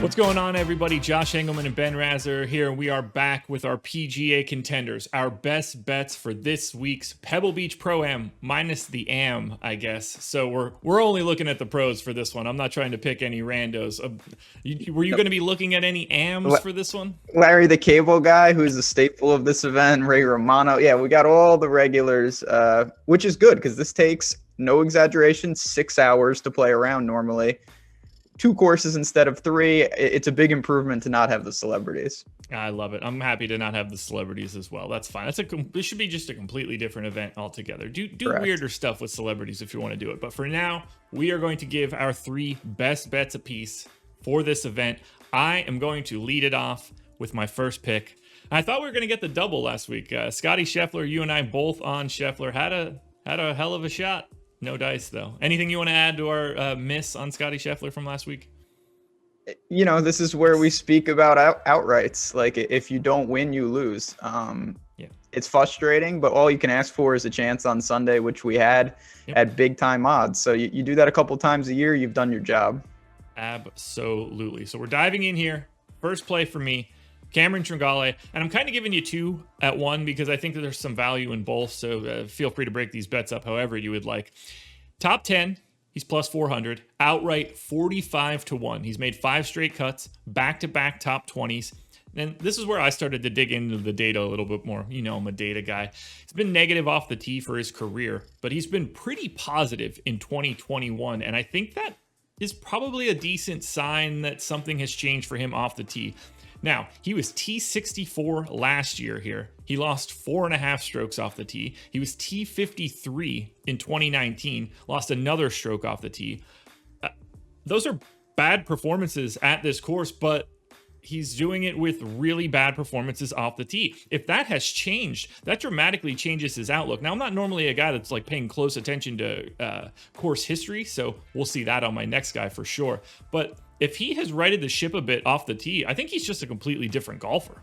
What's going on, everybody? Josh Engleman and Ben Rasa here. We are back with our PGA contenders, our best bets for this week's Pebble Beach Pro-Am, minus the Am, I guess. So we're only looking at the pros for this one. I'm not trying to pick any randos. Were you going to be looking at any Ams for this one? Larry the Cable Guy, who's the staple of this event, Ray Romano. Yeah, we got all the regulars, which is good because this takes, no exaggeration, 6 hours to play around normally. 2 courses instead of 3. It's a big improvement to not have the celebrities. I love it. I'm happy to not have the celebrities as well. That's fine. This should be just a completely different event altogether. Do Correct. Weirder stuff with celebrities if you want to do it. But for now, we are going to give our 3 best bets apiece for this event. I am going to lead it off with my first pick. I thought we were going to get the double last week. Scotty Scheffler, you and I both on Scheffler, had a hell of a shot. No dice, though. Anything you want to add to our miss on Scotty Scheffler from last week? You know, this is where we speak about outrights. Like, if you don't win, you lose. Yeah. It's frustrating, but all you can ask for is a chance on Sunday, which we had at big-time odds. So you do that a couple times a year, you've done your job. Absolutely. So we're diving in here. First play for me, Cameron Tringale, and I'm kind of giving you 2 at 1 because I think that there's some value in both, so feel free to break these bets up however you would like. Top 10, he's plus 400, outright 45 to 1. He's made 5 straight cuts, back-to-back top 20s, and this is where I started to dig into the data a little bit more. You know, I'm a data guy. He's been negative off the tee for his career, but he's been pretty positive in 2021, and I think that is probably a decent sign that something has changed for him off the tee. Now, he was T64 last year here. He lost 4.5 strokes off the tee. He was T53 in 2019, lost another stroke off the tee. Those are bad performances at this course, but he's doing it with really bad performances off the tee. If that has changed, that dramatically changes his outlook. Now, I'm not normally a guy that's like paying close attention to course history, so we'll see that on my next guy for sure. But if he has righted the ship a bit off the tee, I think he's just a completely different golfer.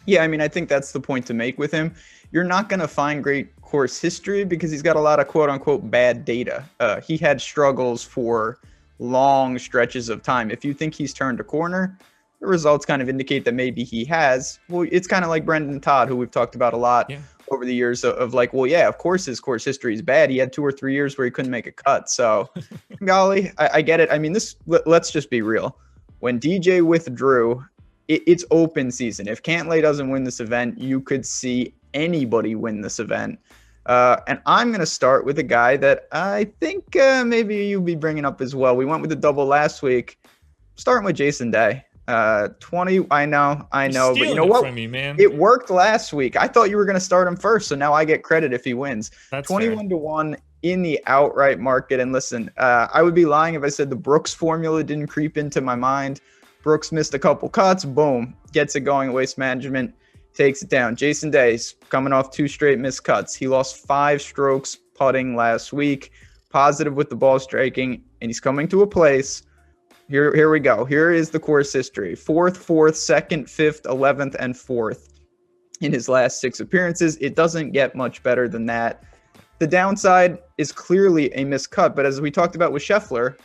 Yeah, I mean, I think that's the point to make with him. You're not going to find great course history because he's got a lot of quote-unquote bad data. He had struggles for long stretches of time. If you think he's turned a corner, the results kind of indicate that maybe he has. Well, it's kind of like Brendan Todd, who we've talked about a lot over the years of like, well, yeah, of course his course history is bad. He had 2 or 3 years where he couldn't make a cut. So, golly, I get it. I mean, let's just be real. When DJ withdrew, it's open season. If Cantlay doesn't win this event, you could see anybody win this event. And I'm going to start with a guy that I think maybe you'll be bringing up as well. We went with the double last week. Starting with Jason Day. 20. I know, but you know what? From me, man. It worked last week. I thought you were going to start him first, so now I get credit if he wins. That's 21 to 1 in the outright market. And listen, I would be lying if I said the Brooks formula didn't creep into my mind. Brooks missed a couple cuts, boom, gets it going. Waste Management takes it down. Jason Day's coming off 2 straight missed cuts. He lost 5 strokes putting last week, positive with the ball striking, and he's coming to a place. Here we go. Here is the course history. 4th, 2nd, 5th, 11th, and 4th in his last 6 appearances. It doesn't get much better than that. The downside is clearly a miscut, but as we talked about with Scheffler,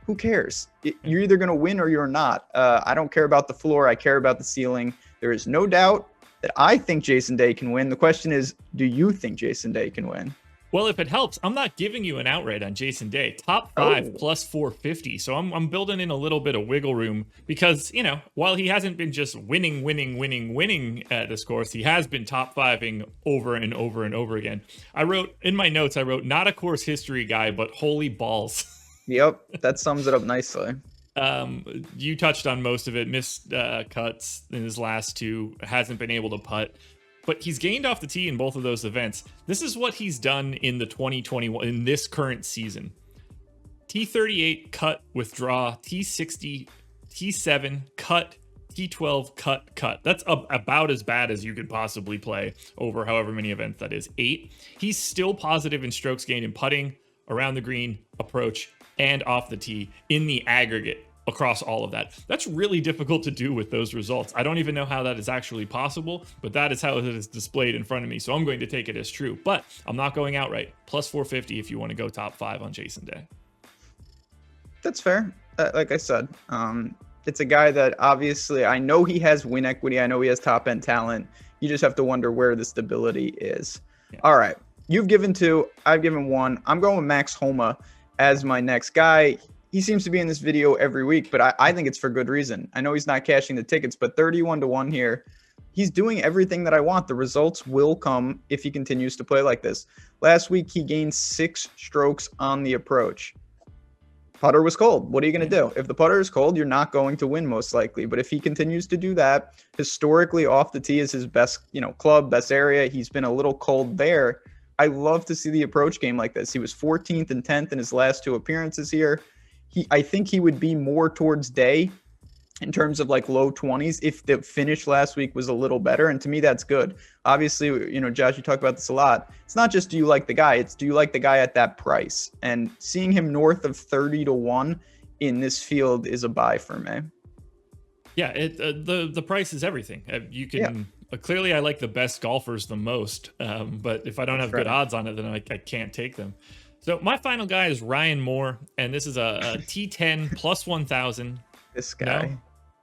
who cares? You're either going to win or you're not. I don't care about the floor. I care about the ceiling. There is no doubt that I think Jason Day can win. The question is, do you think Jason Day can win? Well, if it helps, I'm not giving you an outright on Jason Day. Top 5 plus 450. So I'm building in a little bit of wiggle room because, you know, while he hasn't been just winning at this course, he has been top 5ing over and over and over again. I wrote in my notes, not a course history guy, but holy balls. Yep, that sums it up nicely. You touched on most of it. Missed cuts in his last 2, hasn't been able to putt. But he's gained off the tee in both of those events. This is what he's done in the 2021, in this current season. T38, cut, withdraw. T60, T7, cut. T12, cut. That's about as bad as you could possibly play over however many events that is. 8. He's still positive in strokes gained in putting, around the green, approach, and off the tee in the aggregate. Across all of that. That's really difficult to do with those results. I don't even know how that is actually possible, but that is how it is displayed in front of me. So I'm going to take it as true, but I'm not going outright. Plus 450 if you want to go top 5 on Jason Day. That's fair. Like I said, It's a guy that obviously I know he has win equity. I know he has top end talent. You just have to wonder where the stability is. Yeah. All right. You've given 2. I've given 1. I'm going with Max Homa as my next guy. He seems to be in this video every week, but I think it's for good reason. I know he's not cashing the tickets, but 31-1 here. He's doing everything that I want. The results will come if he continues to play like this. Last week, he gained 6 strokes on the approach. Putter was cold. What are you going to do? If the putter is cold, you're not going to win most likely. But if he continues to do that, historically off the tee is his best, club, best area. He's been a little cold there. I love to see the approach game like this. He was 14th and 10th in his last 2 appearances here. I think he would be more towards day in terms of like low 20s if the finish last week was a little better. And to me, that's good. Obviously, Josh, you talk about this a lot. It's not just do you like the guy, it's do you like the guy at that price? And seeing him north of 30-1 in this field is a buy for me. Yeah, the price is everything. You can clearly I like the best golfers the most, but if I don't have good odds on it, then I can't take them. So my final guy is Ryan Moore, and this is a T10 plus 1,000. This guy. No?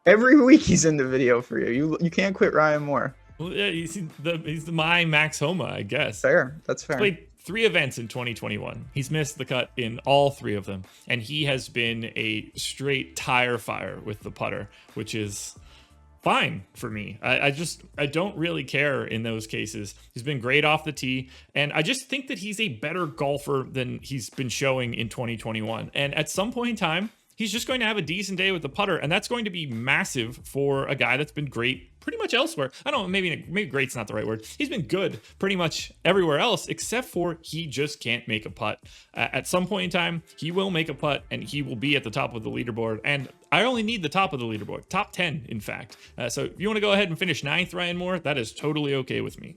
Every week he's in the video for you. You can't quit Ryan Moore. Well, yeah, he's my Max Homa, I guess. Fair. That's fair. He's played 3 events in 2021. He's missed the cut in all 3 of them, and he has been a straight tire fire with the putter, which is fine for me. I don't really care in those cases. He's been great off the tee, and I just think that he's a better golfer than he's been showing in 2021. And at some point in time, he's just going to have a decent day with the putter, and that's going to be massive for a guy that's been great pretty much elsewhere. I don't know, maybe great's not the right word. He's been good pretty much everywhere else, except for he just can't make a putt. At some point in time, he will make a putt, and he will be at the top of the leaderboard. And I only need the top of the leaderboard, top 10, in fact. So if you want to go ahead and finish 9th, Ryan Moore, that is totally okay with me.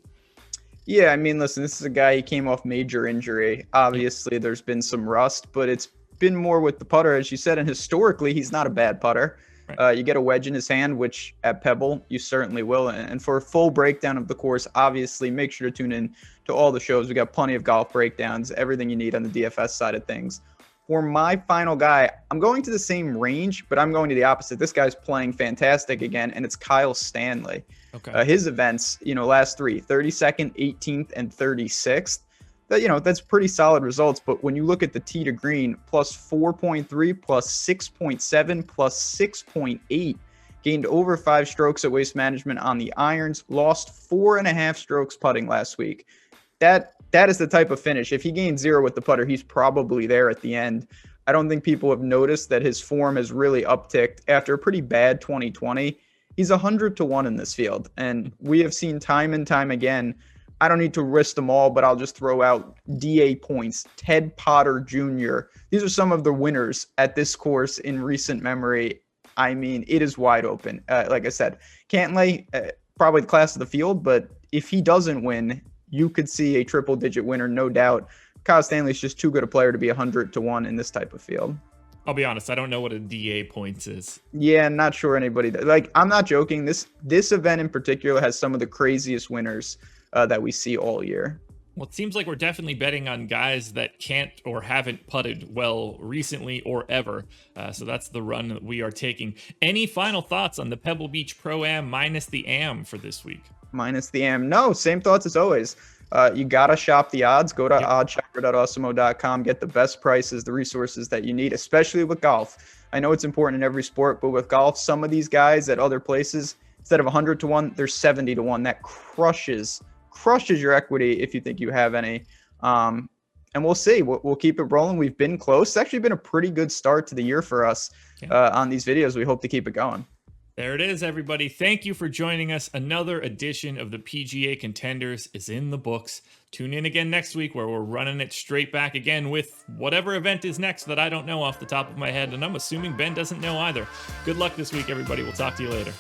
Yeah, I mean, listen, this is a guy, he came off major injury. Obviously, there's been some rust, but it's been more with the putter, as you said, and historically, he's not a bad putter. Right. You get a wedge in his hand, which at Pebble, you certainly will. And for a full breakdown of the course, obviously, make sure to tune in to all the shows. We got plenty of golf breakdowns, everything you need on the DFS side of things. For my final guy, I'm going to the same range, but I'm going to the opposite. This guy's playing fantastic again, and it's Kyle Stanley. Okay. His events, last 3, 32nd, 18th, and 36th. That's pretty solid results. But when you look at the tee to green, plus 4.3, plus 6.7, plus 6.8, gained over 5 strokes at Waste Management on the irons, lost 4.5 strokes putting last week. That is the type of finish. If he gained 0 with the putter, he's probably there at the end. I don't think people have noticed that his form has really upticked after a pretty bad 2020. He's 100-1 in this field. And we have seen time and time again, I don't need to list them all, but I'll just throw out DA points, Ted Potter Jr. These are some of the winners at this course in recent memory. I mean, it is wide open. Like I said, Cantlay, probably the class of the field, but if he doesn't win, you could see a triple-digit winner, no doubt. Kyle Stanley's just too good a player to be 100-1 in this type of field. I'll be honest, I don't know what a DA points is. Yeah, not sure anybody does. Like, I'm not joking. This event in particular has some of the craziest winners that we see all year. Well, it seems like we're definitely betting on guys that can't or haven't putted well recently or ever. So that's the run that we are taking. Any final thoughts on the Pebble Beach Pro-Am minus the AM for this week? Minus the AM. No, same thoughts as always. You got to shop the odds. Go to oddchecker.awesemo.com. Get the best prices, the resources that you need, especially with golf. I know it's important in every sport, but with golf, some of these guys at other places, instead of 100-1, they're 70-1. That crushes your equity if you think you have any. And we'll see. We'll keep it rolling. We've been close. It's actually been a pretty good start to the year for us on these videos. We hope to keep it going. There it is, everybody. Thank you for joining us. Another edition of the PGA ConTENders is in the books. Tune in again next week where we're running it straight back again with whatever event is next that I don't know off the top of my head, and I'm assuming Ben doesn't know either. Good luck this week, everybody. We'll talk to you later.